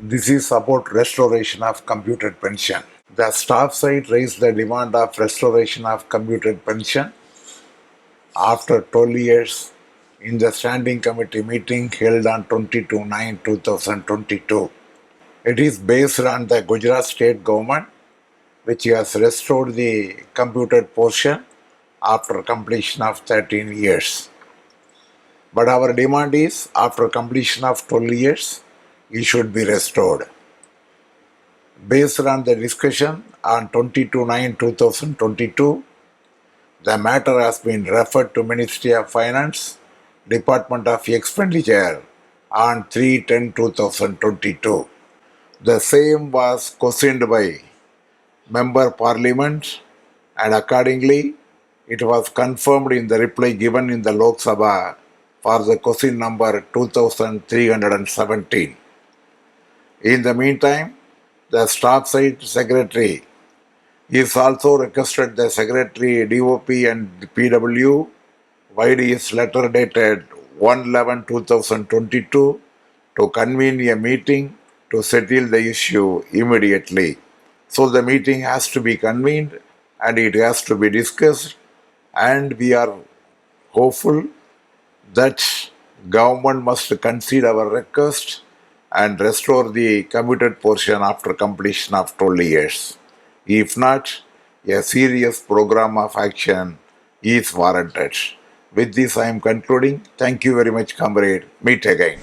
This is about restoration of commuted pension. The staff side raised the demand of restoration of commuted pension after 12 years in the Standing Committee meeting held on 22/9/2022. It is based on the Gujarat state government, which has restored the computed portion after completion of 13 years. But our demand is, after completion of 12 years, it should be restored. Based on the discussion on 22/9/2022, the matter has been referred to Ministry of Finance, Department of Expenditure on 3/10/2022. The same was questioned by Member Parliament, and accordingly it was confirmed in the reply given in the Lok Sabha for the question number 2317. In the meantime, the staff side secretary is also requested the Secretary DOP and PW vide his letter dated 1/11/2022 to convene a meeting to settle the issue immediately. So the meeting has to be convened and it has to be discussed, and we are hopeful that government must consider our request and restore the commuted portion after completion of 12 years. If not, a serious program of action is warranted. With this, I am concluding. Thank you very much, comrade. Meet again.